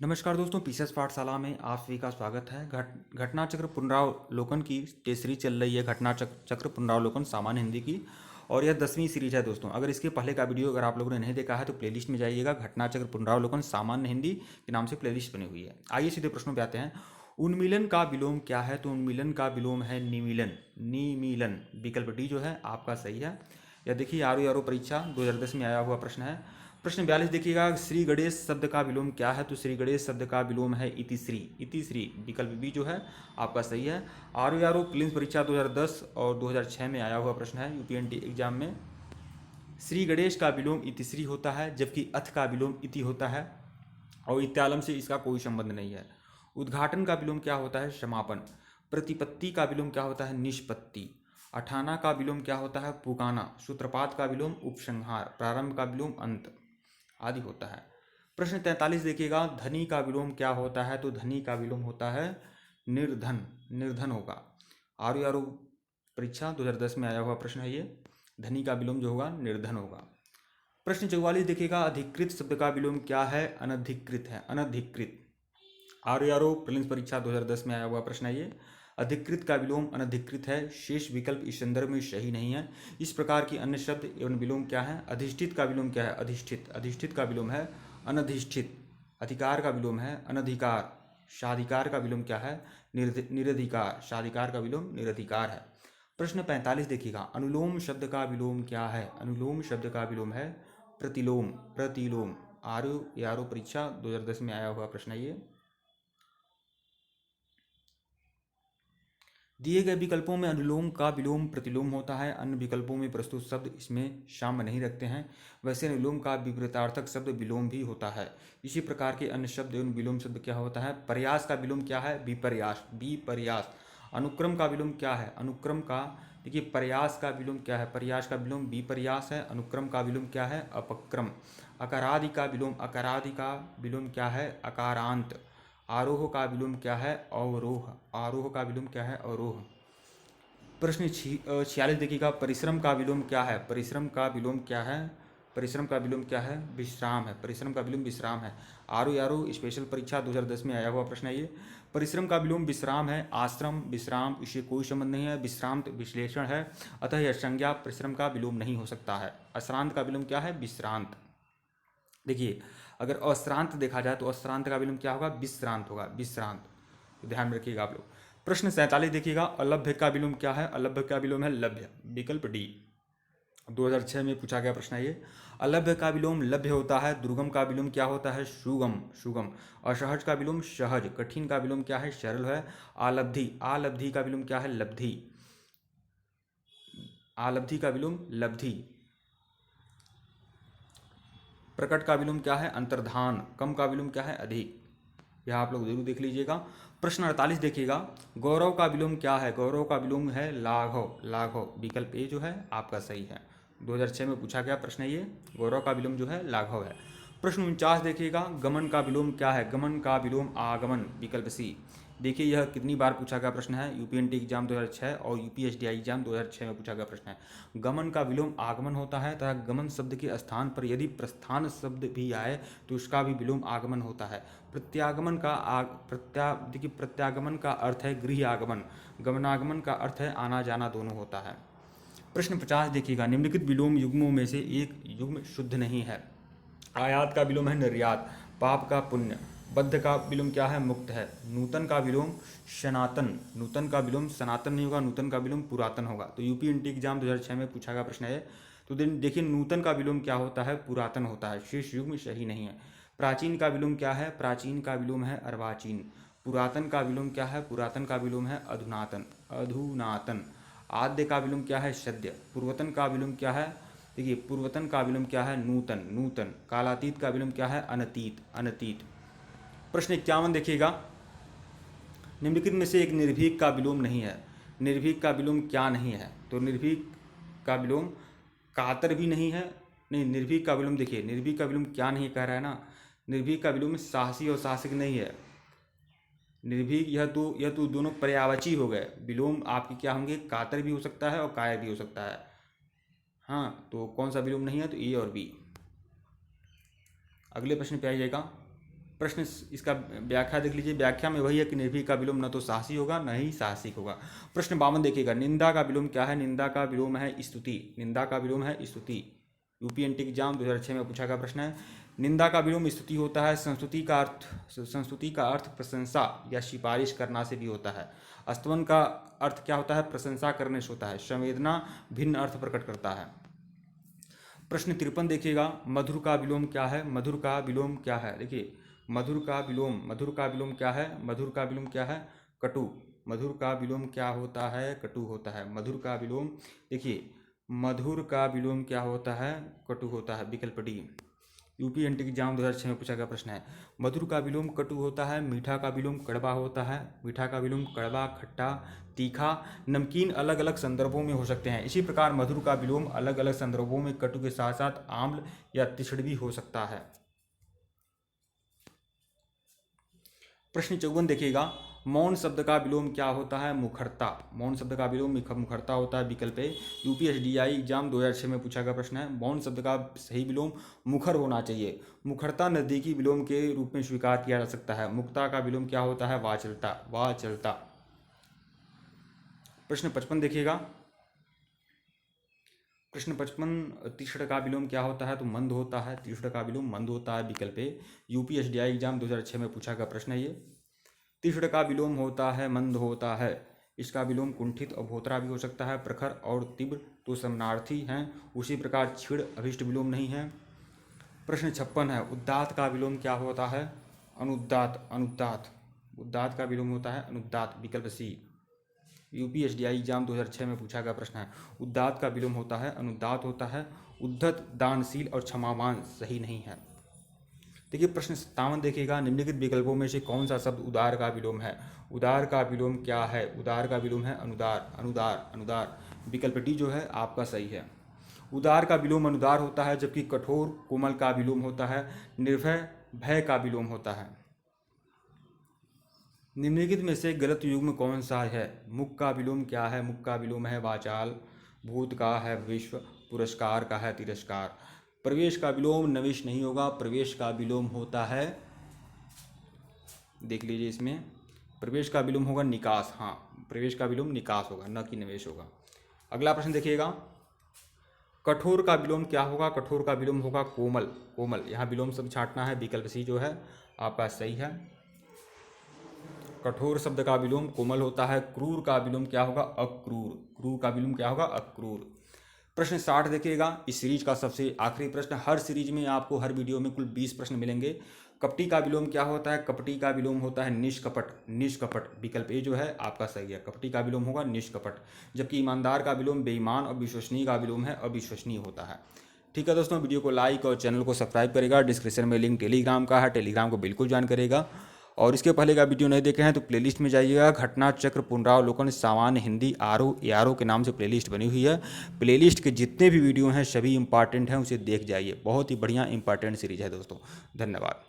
नमस्कार दोस्तों, पीसेस पाठशाला में आप सभी का स्वागत है। घटना चक्र पुनरावलोकन की सीरीज चल रही है। घटना चक्र पुनरावलोकन सामान्य हिंदी की, और यह 10वीं सीरीज है दोस्तों। अगर इसके पहले का वीडियो अगर आप लोगों ने नहीं देखा है तो प्लेलिस्ट में जाइएगा। घटना चक्र पुनरावलोकन सामान्य हिंदी के नाम से प्लेलिस्ट बनी हुई है। आइए सीधे प्रश्नों पे आते हैं। उन्मीलन का विलोम क्या है? तो उन्मीलन का विलोम है निमीलन। निमीलन विकल्प डी जो है आपका सही है। यह देखिए आरो परीक्षा 2010 में आया हुआ प्रश्न है। प्रश्न 42 देखिएगा, श्री गणेश शब्द का विलोम क्या है? तो श्री गणेश शब्द का विलोम है इतिश्री। इतिश्री विकल्प बी जो है आपका सही है। आरो प्रीलिम्स परीक्षा 2010 और 2006 में आया हुआ प्रश्न है यूपीएससी एग्जाम में। श्री गणेश का विलोम इतिश्री होता है, जबकि अथ का विलोम इति होता है, और इत्यालम से इसका कोई संबंध नहीं है। उद्घाटन का विलोम क्या होता है? समापन। प्रतिपत्ति का विलोम क्या होता है? निष्पत्ति। अठाना का विलोम क्या होता है? पुकाना। सूत्रपात का विलोम उपसंहार। प्रारंभ का विलोम अंत आदि होता है। प्रश्न 43 देखिएगा, धनी का विलोम क्या होता है? तो धनी का विलोम होता है निर्धन। निर्धन होगा। आरो परीक्षा 2010 में आया हुआ प्रश्न है ये। धनी का विलोम जो होगा निर्धन होगा। प्रश्न 44 देखिएगा, अधिकृत शब्द का विलोम क्या है? अनधिकृत है। अनधिकृत। आरो प्रीलिम्स परीक्षा 2010 में आया हुआ प्रश्न है ये। अधिकृत का विलोम अनधिकृत है। शेष विकल्प इस संदर्भ में सही नहीं है। इस प्रकार की अन्य शब्द एवं विलोम क्या है? अधिष्ठित का विलोम क्या है? अधिष्ठित। अधिष्ठित का विलोम है अनधिष्ठित। अधिकार का विलोम है अनधिकार। शाधिकार का विलोम क्या है? निरधिकार। शाधिकार का विलोम निरधिकार है। प्रश्न 45 देखिएगा, अनुलोम शब्द का विलोम क्या है? अनुलोम शब्द का विलोम है प्रतिलोम। प्रतिलोम। आरो परीक्षा 2010 में आया हुआ प्रश्न है ये। दिए गए विकल्पों में अनुलोम का विलोम प्रतिलोम होता है। अन्य विकल्पों में प्रस्तुत शब्द इसमें साम्य नहीं रखते हैं। वैसे अनुलोम का विपरीतार्थक शब्द विलोम भी होता है। इसी प्रकार के अन्य शब्द एवं विलोम शब्द क्या होता है? प्रयास का विलोम क्या है? विपर्यास। विपर्यास। अनुक्रम का विलोम क्या है? अनुक्रम का देखिए, प्रयास का विलोम क्या है? प्रयास का विलोम विपर्यास है। अनुक्रम का विलोम क्या है? अपक्रम। अकारादि का विलोम अकारादि का विलोम क्या है? अकारांत। आरोह का विलोम क्या है? अवरोह। आरोह का विलोम क्या है? अवरोह। प्रश्न 46 देखिएगा, परिश्रम का विलोम क्या है? परिश्रम का विलोम क्या है? परिश्रम का विलोम क्या है? विश्राम है। परिश्रम का विलोम विश्राम है। आरो स्पेशल परीक्षा 2010 में आया हुआ प्रश्न है ये। परिश्रम का विलोम विश्राम है। आश्रम विश्राम इससे कोई संबंध नहीं है। विश्रांत विश्लेषण है, अतः यह संज्ञा परिश्रम का विलोम नहीं हो सकता है। अश्रांत का विलोम क्या है? विश्रांत। देखिए, अगर अश्रांत देखा जाए तो अश्रांत का विलोम क्या होगा? विश्रांत होगा। विश्रांत। तो ध्यान में रखिएगा आप लोग। प्रश्न 47 देखिएगा, अलभ्य का विलोम क्या है? अलभ्य का विलोम है लभ्य। विकल्प डी। 2006 में पूछा गया प्रश्न है ये। अलभ्य का विलोम लभ्य होता है। दुर्गम का विलोम क्या होता है? सुगम। सुगम। असहज का विलोम सहज। कठिन का विलोम क्या है? सरल है। आलब्धि। आलब्धि का विलोम क्या है? लब्धि। आलब्धि का विलोम लब्धि। प्रकट का विलोम क्या है? अंतर्धान। कम का विलोम क्या है? अधिक। यह आप लोग जरूर देख लीजिएगा। प्रश्न 48 देखिएगा, गौरव का विलोम क्या है? गौरव का विलोम है लाघव। लाघव। विकल्प ए जो है आपका सही है। 2006 में पूछा गया प्रश्न है ये। गौरव का विलोम जो है लाघव है। प्रश्न 49 देखिएगा, गमन का विलोम क्या है? गमन का विलोम आगमन। विकल्प सी। देखिए, यह कितनी बार पूछा गया प्रश्न है? यूपीएससी एग्जाम 2006 और यूपीएसडीआई एग्जाम 2006 में पूछा गया प्रश्न है। गमन का विलोम आगमन होता है तथा गमन शब्द के स्थान पर यदि प्रस्थान शब्द भी आए तो उसका भी विलोम आगमन होता है। देखिए, प्रत्यागमन का अर्थ है गृह आगमन। गमनागमन का अर्थ है आना जाना दोनों होता है। प्रश्न 50 देखिएगा, निम्नलिखित विलोम युग्मों में से एक युग्म शुद्ध नहीं है। आयात का विलोम है निर्यात। पाप का पुण्य। बद्ध का विलोम क्या है? मुक्त है। नूतन का विलोम सनातन। नूतन का विलोम सनातन नहीं होगा, नूतन का विलोम पुरातन होगा। तो यूपीएससी एग्जाम 2006 में पूछा गया प्रश्न है। तो देखिए, नूतन का विलोम क्या होता है? पुरातन होता है। शेष युग्म सही नहीं है। प्राचीन का विलोम क्या है? प्राचीन का विलोम है अर्वाचीन। पुरातन का विलोम क्या है? पुरातन का विलोम है अधुनातन। अधुनातन। आद्य का विलोम क्या है? सद्य। पूर्वतन का विलोम क्या है? देखिए, पूर्वतन का विलोम क्या है? नूतन। नूतन। कालातीत का विलोम क्या है? अनतीत। अनतीत। प्रश्न 51 देखिएगा, निम्नलिखित में से एक निर्भीक का विलोम नहीं है। निर्भीक का विलोम क्या नहीं है? तो निर्भीक का विलोम कातर भी नहीं है। नहीं, निर्भीक का विलोम देखिए, निर्भीक का विलोम क्या नहीं कह रहा है ना? निर्भीक का विलोम साहसी और साहसिक नहीं है। निर्भीक यह तो दोनों पर्यायवाची हो गए। विलोम आपके क्या होंगे? कातर भी हो सकता है और कायर भी हो सकता है। हाँ, तो कौन सा विलोम नहीं है? तो ए और बी। अगले प्रश्न पे आइएगा, प्रश्न इसका व्याख्या देख लीजिए। व्याख्या में वही है कि निर्भीक का विलोम न तो साहसी होगा न ही साहसिक होगा। प्रश्न 52 देखिएगा, निंदा का विलोम क्या है? निंदा का विलोम है स्तुति। निंदा का विलोम है स्तुति। यूपीएससी एग्जाम 2006 में पूछा गया प्रश्न है। निंदा का विलोम स्तुति होता है। संस्तुति का अर्थ प्रशंसा या सिफारिश करना से भी होता है। स्तवन का अर्थ क्या होता है? प्रशंसा करने से होता है। संवेदना भिन्न अर्थ प्रकट करता है। प्रश्न 53 देखिएगा, मधुर का विलोम क्या है? मधुर का विलोम क्या है? देखिए, मधुर का विलोम क्या है? मधुर का विलोम क्या है? कटु। मधुर का विलोम क्या होता है? कटु होता है। मधुर का विलोम, देखिए, मधुर का विलोम क्या होता है? कटु होता है। विकल्प डी। यूपीएससी एग्जाम 2006 में पूछा गया प्रश्न है। मधुर का विलोम कटु होता है। मीठा का विलोम कड़वा होता है। मीठा का विलोम कड़वा, खट्टा, तीखा, नमकीन अलग अलग संदर्भों में हो सकते हैं। इसी प्रकार मधुर का विलोम अलग अलग संदर्भों में कटु के साथ साथ आम्ल या तीक्ष्ण भी हो सकता है। प्रश्न 54 देखिएगा, मौन शब्द का विलोम क्या होता है? मुखरता। मौन शब्द का विलोम मुखरता होता है। विकल्प ए। यूपीएसडीआई एग्जाम 2006 में पूछा गया प्रश्न है। मौन शब्द का सही विलोम मुखर होना चाहिए। मुखरता नजदीकी विलोम के रूप में स्वीकार किया जा सकता है। मुक्ता का विलोम क्या होता है? वाचलता। वाचलता। प्रश्न 55 देखिएगा। प्रश्न 55, तीक्ष्ण का विलोम क्या होता है? तो मंद होता है। तीक्ष्ण का विलोम मंद होता है। विकल्प ए। यूपीएसडीआई एग्जाम 2006 में पूछा गया प्रश्न है ये। तीक्ष्ण का विलोम होता है, मंद होता है। इसका विलोम कुंठित और भोतरा भी हो सकता है। प्रखर और तीव्र तो समानार्थी हैं। उसी प्रकार क्षीण अभिष्ट विलोम नहीं है। प्रश्न 56 है, उदात्त का विलोम क्या होता है? अनुदात्त। अनुदात्त। उदात्त का विलोम होता है अनुदात्त। विकल्प सी। यूपीएसडीआई एग्जाम 2006 में पूछा गया प्रश्न है। उदात्त का विलोम होता है अनुदात्त होता है। उद्धत, दानशील और क्षमावान सही नहीं है। देखिए, प्रश्न 57 देखिएगा, निम्नलिखित विकल्पों में से कौन सा शब्द उदार का विलोम है? उदार का विलोम क्या है? उदार का विलोम है अनुदार। अनुदार। अनुदार। विकल्प डी जो है आपका सही है। उदार का विलोम अनुदार होता है, जबकि कठोर कोमल का विलोम होता है निर्भय। भय का विलोम होता है। निम्नलिखित में से गलत युग्म कौन सा है? मुख का विलोम क्या है? मुख का विलोम है वाचाल। भूत का है विश्व। पुरस्कार का है तिरस्कार। प्रवेश का विलोम नविश नहीं होगा। प्रवेश का विलोम होता है, देख लीजिए इसमें, प्रवेश का विलोम होगा निकास। हाँ, प्रवेश का विलोम निकास होगा, न कि निवेश होगा। अगला प्रश्न देखिएगा, कठोर का विलोम क्या होगा? कठोर का विलोम होगा कोमल। कोमल। यहाँ विलोम शब्द छांटना है। विकल्प सी जो है आपका सही है। कठोर शब्द का विलोम कोमल होता है। क्रूर का विलोम क्या होगा? अक्रूर। क्रूर का विलोम क्या होगा? अक्रूर। प्रश्न 60 देखिएगा, इस सीरीज का सबसे आखिरी प्रश्न। हर सीरीज में आपको हर वीडियो में कुल 20 प्रश्न मिलेंगे। कपटी का विलोम क्या होता है? कपटी का विलोम होता है निष्कपट। निष्कपट। विकल्प ए जो है आपका सही है। कपटी का विलोम होगा निष्कपट। जबकि ईमानदार का विलोम बेईमान और विश्वसनीय का विलोम है अविश्वसनीय होता है। ठीक है दोस्तों, वीडियो को लाइक और चैनल को सब्सक्राइब करेगा। डिस्क्रिप्शन में लिंक टेलीग्राम का है, टेलीग्राम को बिल्कुल ज्वाइन करेगा। और इसके पहले का वीडियो नहीं देखे हैं तो प्लेलिस्ट में जाइएगा। घटना चक्र पुनरावलोकन सामान्य हिंदी आरओ के नाम से प्लेलिस्ट बनी हुई है। प्लेलिस्ट के जितने भी वीडियो हैं सभी इंपॉर्टेंट हैं, उसे देख जाइए। बहुत ही बढ़िया इंपॉर्टेंट सीरीज है दोस्तों। धन्यवाद।